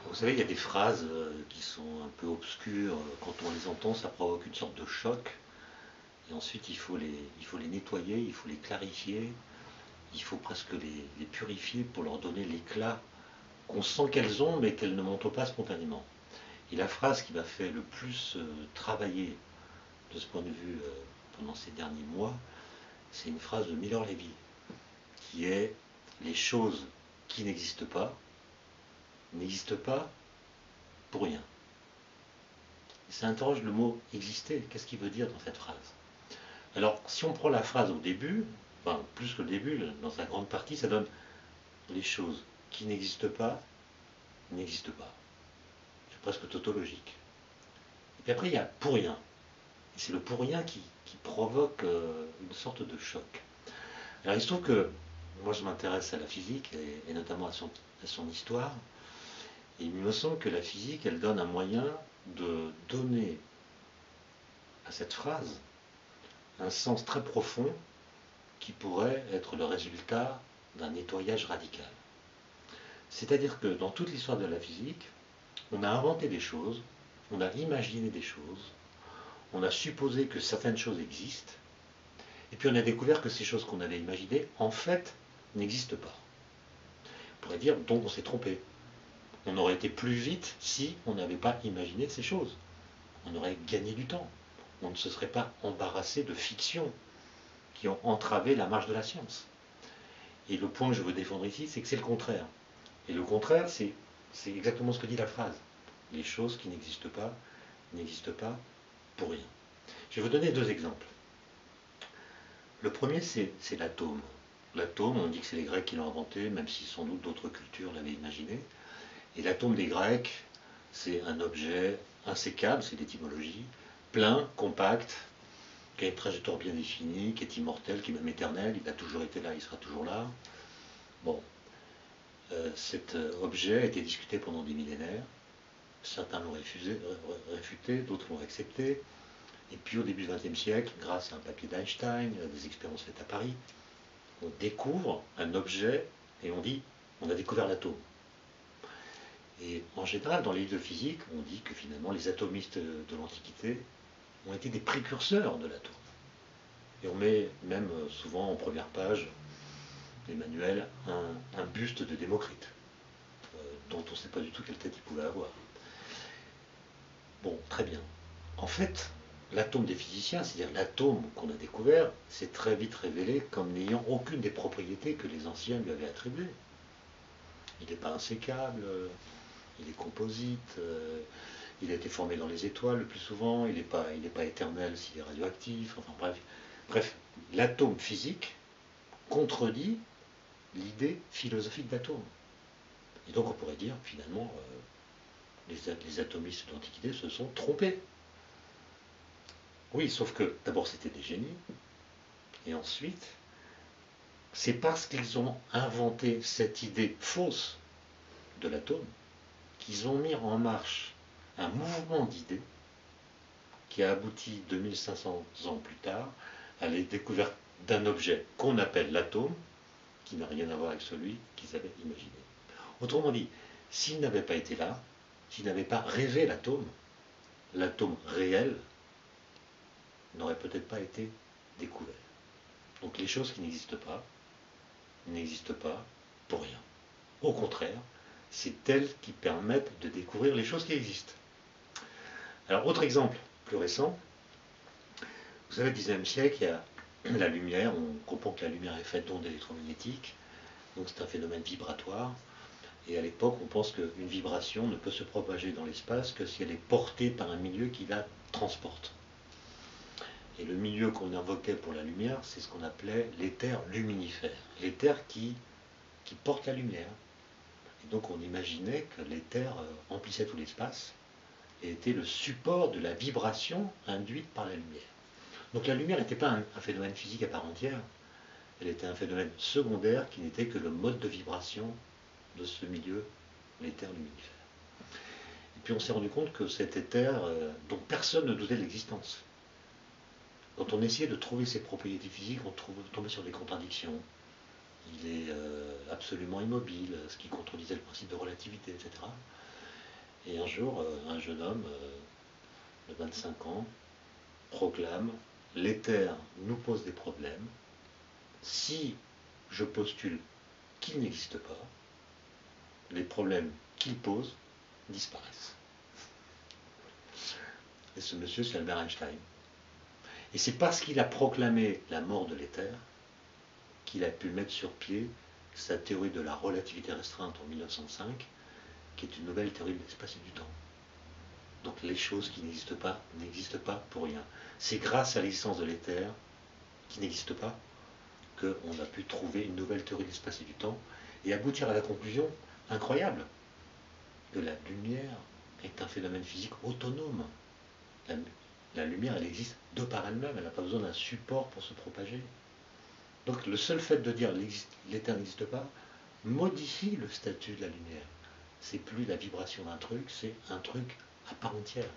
Vous savez, il y a des phrases qui sont un peu obscures. Quand on les entend, ça provoque une sorte de choc. Et ensuite, il faut les nettoyer, il faut les clarifier, il faut presque les purifier pour leur donner l'éclat qu'on sent qu'elles ont, mais qu'elles ne montrent pas spontanément. Et la phrase qui m'a fait le plus travailler de ce point de vue pendant ces derniers mois, c'est une phrase de Miller Levy, qui est: les choses qui n'existent pas pour rien. Ça interroge le mot exister. Qu'est-ce qu'il veut dire dans cette phrase? Alors, si on prend la phrase au début, enfin, plus que le début, dans sa grande partie, ça donne: les choses qui n'existent pas, n'existent pas. C'est presque tautologique. Et puis après, il y a pour rien. Et c'est le pour rien qui provoque une sorte de choc. Alors, il se trouve que moi, je m'intéresse à la physique, et notamment à son histoire. Et il me semble que la physique, elle donne un moyen de donner à cette phrase un sens très profond qui pourrait être le résultat d'un nettoyage radical. C'est-à-dire que dans toute l'histoire de la physique, on a inventé des choses, on a imaginé des choses, on a supposé que certaines choses existent, et puis on a découvert que ces choses qu'on avait imaginées, en fait, n'existent pas. On pourrait dire donc on s'est trompé. On aurait été plus vite si on n'avait pas imaginé ces choses. On aurait gagné du temps. On ne se serait pas embarrassé de fictions qui ont entravé la marche de la science. Et le point que je veux défendre ici, c'est que c'est le contraire. Et le contraire, c'est exactement ce que dit la phrase. Les choses qui n'existent pas, n'existent pas pour rien. Je vais vous donner deux exemples. Le premier, c'est l'atome. L'atome, on dit que c'est les Grecs qui l'ont inventé, même si sans doute d'autres cultures l'avaient imaginé. Et l'atome des Grecs, c'est un objet insécable, c'est l'étymologie, plein, compact, qui a une trajectoire bien définie, qui est immortel, qui est même éternel, il a toujours été là, il sera toujours là. Bon, cet objet a été discuté pendant des millénaires. Certains l'ont réfuté, d'autres l'ont accepté. Et puis au début du XXe siècle, grâce à un papier d'Einstein, des expériences faites à Paris, on découvre un objet et on dit on a découvert l'atome. Et en général, dans les livres de physique, on dit que finalement les atomistes de l'Antiquité ont été des précurseurs de l'atome. Et on met même souvent en première page des manuels un buste de Démocrite, dont on ne sait pas du tout quelle tête il pouvait avoir. Bon, très bien. En fait, l'atome des physiciens, c'est-à-dire l'atome qu'on a découvert, s'est très vite révélé comme n'ayant aucune des propriétés que les anciens lui avaient attribuées. Il n'est pas insécable, il est composite, il a été formé dans les étoiles le plus souvent, il n'est pas éternel s'il est radioactif, enfin bref, l'atome physique contredit l'idée philosophique d'atome. Et donc on pourrait dire finalement les atomistes de l'Antiquité se sont trompés. Oui, sauf que d'abord c'était des génies, et ensuite c'est parce qu'ils ont inventé cette idée fausse de l'atome qu'ils ont mis en marche un mouvement d'idées qui a abouti 2500 ans plus tard à la découverte d'un objet qu'on appelle l'atome, qui n'a rien à voir avec celui qu'ils avaient imaginé. Autrement dit, s'ils n'avaient pas été là, s'ils n'avaient pas rêvé l'atome réel n'aurait peut-être pas été découvert. Donc les choses qui n'existent pas pour rien. Au contraire, c'est elles qui permettent de découvrir les choses qui existent. Alors, autre exemple plus récent, vous savez, au XIXe siècle, il y a la lumière, on comprend que la lumière est faite d'ondes électromagnétiques, donc c'est un phénomène vibratoire, et à l'époque, on pense qu'une vibration ne peut se propager dans l'espace que si elle est portée par un milieu qui la transporte. Et le milieu qu'on invoquait pour la lumière, c'est ce qu'on appelait l'éther luminifère, l'éther qui porte la lumière. Et donc on imaginait que l'éther emplissait tout l'espace et était le support de la vibration induite par la lumière. Donc la lumière n'était pas un phénomène physique à part entière, elle était un phénomène secondaire qui n'était que le mode de vibration de ce milieu, l'éther luminifère. Et puis on s'est rendu compte que cet éther, dont personne ne doutait de l'existence, quand on essayait de trouver ses propriétés physiques, on tombait sur des contradictions. Il est absolument immobile, ce qui contredisait le principe de relativité, etc. Et un jour, un jeune homme de 25 ans proclame: l'éther nous pose des problèmes. Si je postule qu'il n'existe pas, les problèmes qu'il pose disparaissent. Et ce monsieur, c'est Albert Einstein. Et c'est parce qu'il a proclamé la mort de l'éther qu'il a pu mettre sur pied sa théorie de la relativité restreinte en 1905, qui est une nouvelle théorie de l'espace et du temps. Donc les choses qui n'existent pas n'existent pas pour rien. C'est grâce à l'existence de l'éther, qui n'existe pas, qu'on a pu trouver une nouvelle théorie de l'espace et du temps et aboutir à la conclusion incroyable que la lumière est un phénomène physique autonome. La lumière, elle existe de par elle-même, elle n'a pas besoin d'un support pour se propager. Donc le seul fait de dire l'éther n'existe pas modifie le statut de la lumière. C'est plus la vibration d'un truc, c'est un truc à part entière.